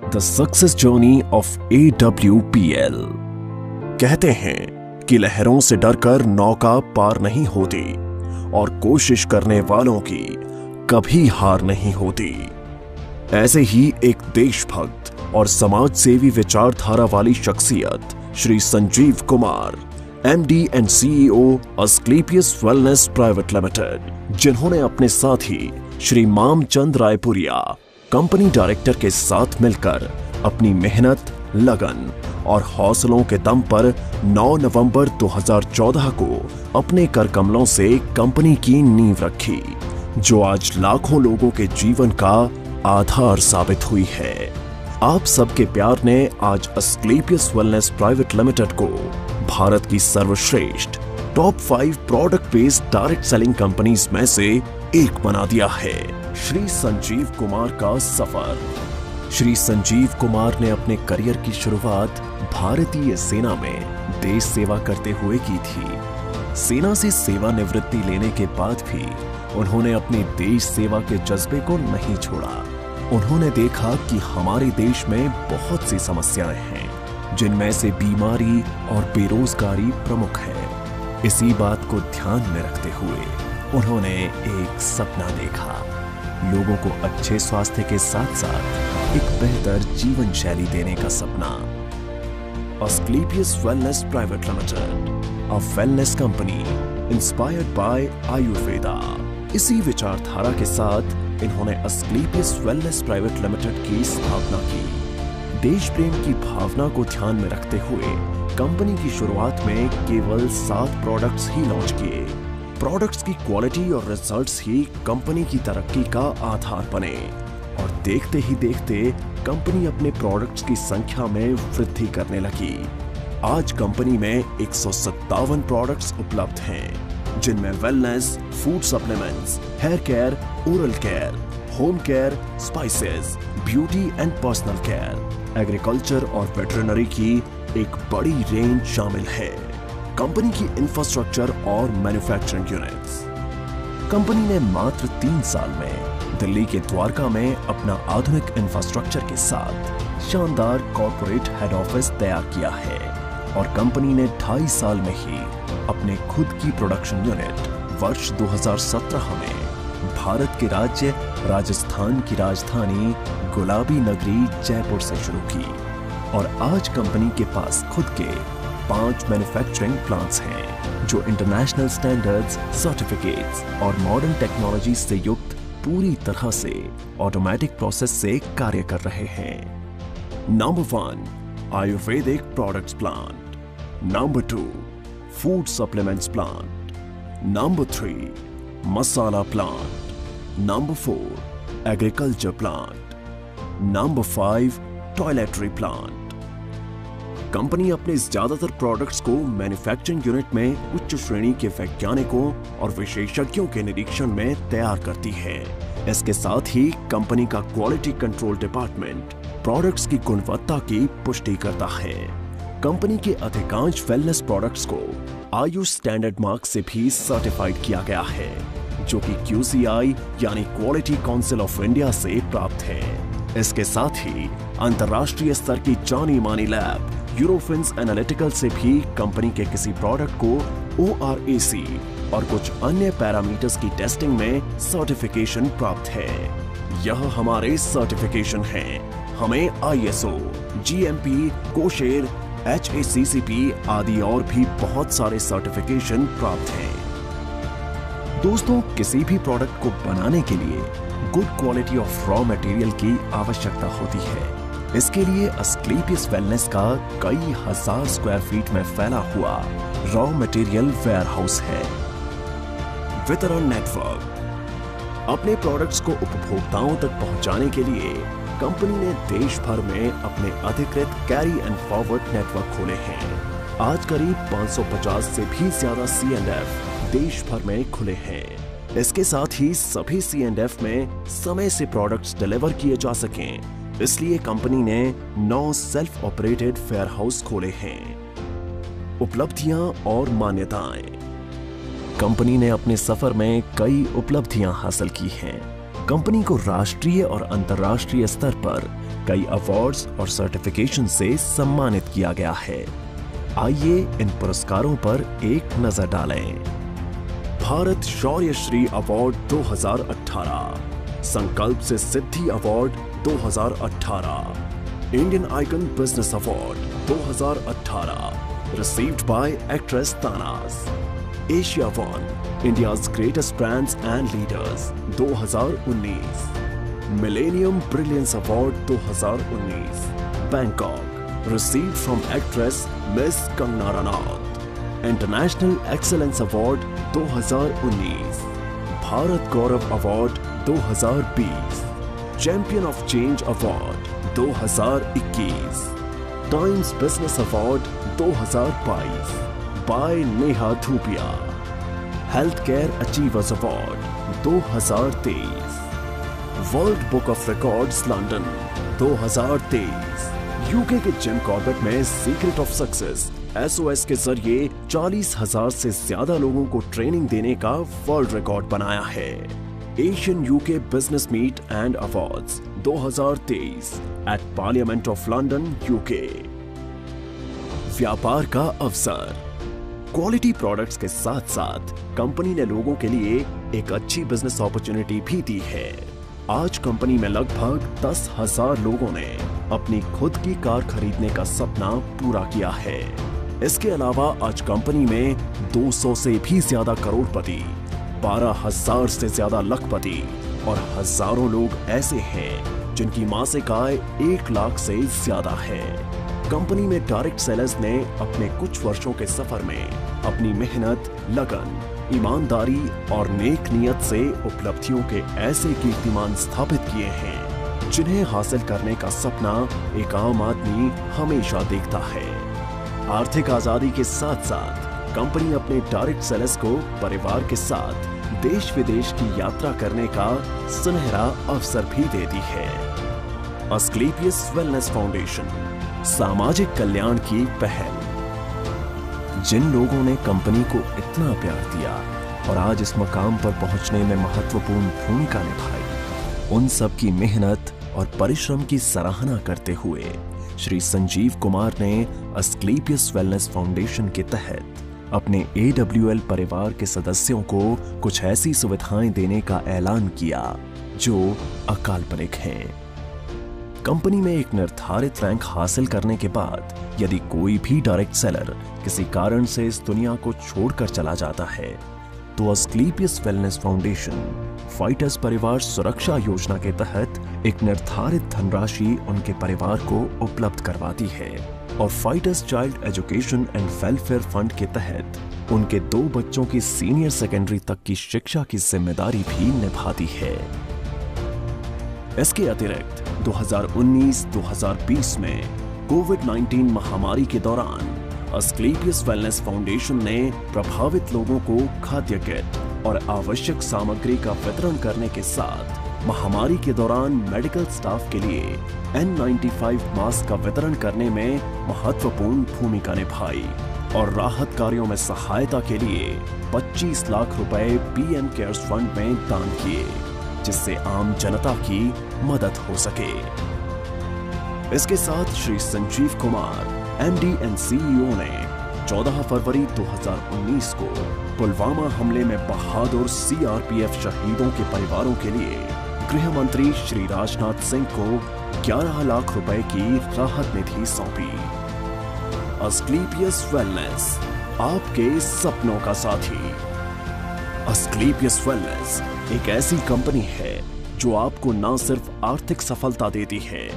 The success journey of AWPL। कहते हैं कि लहरों से डरकर नौका पार नहीं होती और कोशिश करने वालों की कभी हार नहीं होती। ऐसे ही एक देशभक्त और समाज सेवी विचारधारा वाली शख्सियत Shri Sanjeev Kumar, MD and CEO Asclepius Wellness Private Limited, जिन्होंने अपने साथी श्री मामचंद रायपुरिया कंपनी डायरेक्टर के साथ मिलकर अपनी मेहनत, लगन और हौसलों के दम पर 9 नवंबर 2014 को अपने कर कमलों से कंपनी की नींव रखी, जो आज लाखों लोगों के जीवन का आधार साबित हुई है। आप सबके प्यार ने आज अस्क्लेपियस वेलनेस प्राइवेट लिमिटेड को भारत की सर्वश्रेष्ठ top 5 product based direct selling companies में से एक बना दिया है। श्री संजीव कुमार का सफर। श्री संजीव कुमार ने अपने करियर की शुरुआत भारतीय सेना में देश सेवा करते हुए की थी। सेना से सेवानिवृत्ति लेने के बाद भी उन्होंने अपनी देश सेवा के जज्बे को नहीं छोड़ा। उन्होंने देखा कि हमारे देश में बहुत सी समस्याएं हैं, जिनमें से बीमारी और बेरोजगारी प्रमुख है। इसी बात को ध्यान में रखते हुए उन्होंने एक सपना देखा, लोगों को अच्छे स्वास्थ्य के साथ साथ एक बेहतर जीवन शैली देने का सपना। Asclepius Wellness Private Limited, a wellness company inspired by Ayurveda. इसी विचारधारा के साथ इन्होंने अस्क्लेपियस वेलनेस प्राइवेट लिमिटेड की स्थापना की। देश प्रेम की भावना को ध्यान में रखते हुए कंपनी की शुरुआत में केवल 7 प्रोडक्ट्स ही लॉन्च किए। प्रोडक्ट्स की क्वालिटी और रिजल्ट्स ही कंपनी की तरक्की का आधार बने और देखते ही देखते कंपनी अपने प्रोडक्ट्स की संख्या में वृद्धि करने लगी। आज कंपनी में 157 प्रोडक्ट्स उपलब्ध हैं, जिनमें wellness, food supplements, hair care, oral care, home care, spices, beauty and personal care, agriculture और वेटरनरी की एक बड़ी रेंज शामिल है। कंपनी की इंफ्रास्ट्रक्चर और मैन्युफैक्चरिंग यूनिट्स। कंपनी ने मात्र 3 साल में दिल्ली के द्वारका में अपना आधुनिक इंफ्रास्ट्रक्चर के साथ शानदार कॉर्पोरेट हेड ऑफिस तैयार किया है और कंपनी ने 2.5 साल में ही अपने खुद की प्रोडक्शन यूनिट वर्ष 2017 में भारत के राज्य राजस्थान की राजधानी गुलाबी नगरी जयपुर से शुरू की और आज कंपनी के पास खुद के 5 मैन्युफैक्चरिंग प्लांट्स हैं, जो इंटरनेशनल स्टैंडर्ड्स, सर्टिफिकेट्स और मॉडर्न टेक्नोलॉजी से युक्त पूरी तरह से ऑटोमेटिक प्रोसेस से कार्य कर रहे हैं। Number 1 Ayurvedic products plant, number 2 food supplements plant, number 3 masala plant, number 4 agriculture plant, number 5 toiletry plant. Company अपने ज्यादातर प्रोडक्ट्स को मैन्युफैक्चरिंग यूनिट में उच्च श्रेणी के वैज्ञानिकों और विशेषज्ञों के निरीक्षण में तैयार करती है। इसके साथ ही कंपनी का क्वालिटी कंट्रोल डिपार्टमेंट प्रोडक्ट्स की गुणवत्ता की पुष्टि करता है। कंपनी के अधिकांश वेलनेस प्रोडक्ट्स को आयुष स्टैंडर्ड मार्क से भी सर्टिफाइड किया गया है, जो कि QCI यानी क्वालिटी काउंसिल ऑफ इंडिया से प्राप्त है। इसके साथ ही अंतर्राष्ट्रीय स्तर की जानी मानी लैब यूरोफिन्स एनालिटिकल से भी कंपनी के किसी प्रोडक्ट को ORAC और कुछ अन्य पैरामीटर्स की टेस्टिंग में सर्टिफिकेशन प्राप्त है। यह हमारे सर्टिफिकेशन हैं। हमें ISO, GMP, कोशेर, HACCP आदि और भी बहुत सारे सर्टिफिकेशन प्राप्त हैं। दोस्तों, किसी भी प्रोडक्ट को बनाने के लिए good quality of raw material की आवश्यकता होती है। इसके लिए अस्क्लेपियस वेलनेस का कई हजार स्क्वायर फीट में फैला हुआ रॉ मटेरियल वेयरहाउस है। वितरण नेटवर्क। अपने प्रोडक्ट्स को उपभोक्ताओं तक पहुंचाने के लिए कंपनी ने देश भर में अपने अधिकृत कैरी एंड फॉरवर्ड नेटवर्क खोले हैं। आज करीब 550 से भी ज्यादा C&F देश भर में खुले हैं। इसके साथ ही सभी C&F में समय से प्रोडक्ट्स डिलीवर किए जा सकें, इसलिए कंपनी ने 9 सेल्फ ऑपरेटेड वेयरहाउस खोले हैं। उपलब्धियां और मान्यताएं। कंपनी ने अपने सफर में कई उपलब्धियां हासिल की हैं। कंपनी को राष्ट्रीय और अंतर्राष्ट्रीय स्तर पर कई अवार्ड्स और सर्टिफिकेशन से सम्मानित किया गया है। आइए इन पुरस्कारों पर एक नजर डालें। भारत शौर्य श्री अवार्ड 2018, संकल्प से सिद्धि award 2018, Indian icon business award 2018 received by actress Tanas, Asia One, India's greatest brands and leaders 2019, Millennium Brilliance Award 2019, Bangkok, received from actress Miss Kangana Ranaut, International Excellence Award 2019, Bharat Gaurav Award 2020, Champion of Change Award 2021, Times Business Award 2022 by Neha Dhupia, Healthcare Achievers Award 2023, World Book of Records London 2023, UK के Jim Corbett में secret of success SOS के जरिए 40,000 से ज्यादा लोगों को training देने का वर्ल्ड रिकॉर्ड बनाया है। Asian UK business meet and awards 2023 at parliament of London UK. व्यापार का अवसर। क्वालिटी प्रोडक्ट्स के साथ साथ कंपनी ने लोगों के लिए एक अच्छी बिजनेस अपॉर्चुनिटी भी दी है। आज कंपनी में लगभग 10,000 लोगों ने अपनी खुद की कार खरीदने का सपना पूरा किया है। इसके अलावा आज कंपनी में 200 से भी ज्यादा करोड़पति, 12,000 से ज्यादा लखपति और हजारों लोग ऐसे हैं जिनकी मासिक आय 1 लाख से ज्यादा है। कंपनी में डायरेक्ट सेलर्स ने अपने कुछ वर्षों के सफर में अपनी मेहनत, लगन, ईमानदारी और नेक नियत से उपलब्धियों के ऐसे कीर्तिमान स्थापित किए हैं जिन्हें हासिल करने का सपना एक आम आदमी हमेशा देखता है। आर्थिक आजादी के साथ साथ कंपनी अपने डायरेक्ट सेलर्स को परिवार के साथ देश विदेश की यात्रा करने का सुनहरा अवसर भी देती है। अस्क्लेपियस वेलनेस फाउंडेशन, सामाजिक कल्याण की पहल। जिन लोगों ने कंपनी को इतना प्यार दिया और आज इस मकाम पर पहुंचने में महत्वपूर्ण भूमिका निभाई, उन सब की मेहनत और परिश्रम की सराहना करते हुए श्री संजीव कुमार ने अस्क्लेपियस वेलनेस फाउंडेशन के तहत अपने AWL परिवार के सदस्यों को कुछ ऐसी सुविधाएं देने का ऐलान किया जो अकाल्पनिक हैं। कंपनी में एक निर्धारित रैंक हासिल करने के बाद यदि कोई भी डायरेक्ट सेलर किसी कारण से इस दुनिया को छोड़कर चला जाता है तो अस्क्लेपियस वेलनेस फाउंडेशन फाइटर्स परिवार सुरक्षा योजना के तहत एक निर्धारित धनराशि उनके परिवार को उपलब्ध करवाती है और fighters child education and welfare fund के तहत उनके 2 बच्चों की सीनियर सेकेंडरी तक की शिक्षा की जिम्मेदारी भी निभाती है। इसके अतिरिक्त 2019-2020 में कोविड-19 महामारी के दौरान अस्क्लेपियस वेलनेस फाउंडेशन ने प्रभावित लोगों को खाद्य किट और आवश्यक सामग्री का वितरण करने के साथ महामारी के दौरान मेडिकल स्टाफ के लिए N95 मास्क का वितरण करने में महत्वपूर्ण भूमिका निभाई और राहत कार्यों में सहायता के लिए 25 लाख रुपए PM केयर्स फंड में दान किए, जिससे आम जनता की मदद हो सके। इसके साथ Shri Sanjeev Kumar MD and CEO ने 14 फरवरी 2019 को पुलवामा हमले में बहादुर CRPF शहीदों के परिवारों के लिए गृह मंत्री श्री राजनाथ सिंह को 11 लाख रुपए की राहत निधि सौंपी। अस्क्लेपियस वेलनेस, आपके सपनों का साथी। अस्क्लेपियस वेलनेस एक ऐसी कंपनी है जो आपको न सिर्फ आर्थिक सफलता देती है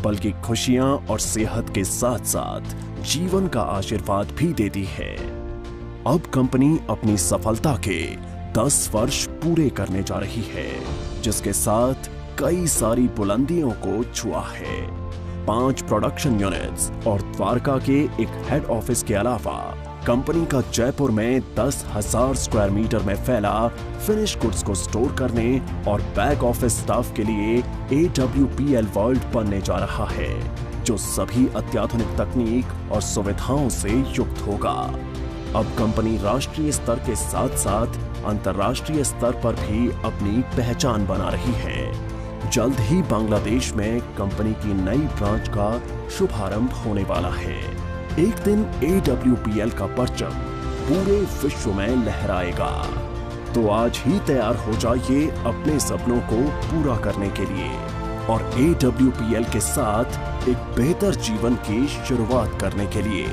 बल्कि खुशियां और सेहत के साथ साथ जीवन का आशीर्वाद भी देती है। अब कंपनी अपनी सफलता के 10 वर्ष पूरे करने जा रही है, जिसके साथ कई सारी बुलंदियों को छुआ है। 5 प्रोडक्शन यूनिट्स और द्वारका के एक हेड ऑफिस के अलावा कंपनी का जयपुर में 10,000 स्क्वायर मीटर में फैला फिनिश गुड्स को स्टोर करने और बैक ऑफिस स्टाफ के लिए AWPL वर्ल्ड बनने जा रहा है, जो सभी अत्याधुनिक तकनीक और सुविधाओं से युक्त होगा। अब कंपनी राष्ट्रीय स्तर के साथ साथ अंतर्राष्ट्रीय स्तर पर भी अपनी पहचान बना रही है। जल्द ही बांग्लादेश में कंपनी की नई ब्रांच का शुभारंभ होने वाला है। एक दिन AWPL का परचम पूरे विश्व में लहराएगा। तो आज ही तैयार हो जाइए अपने सपनों को पूरा करने के लिए और AWPL के साथ एक बेहतर जीवन की शुरुआत करने के लिए।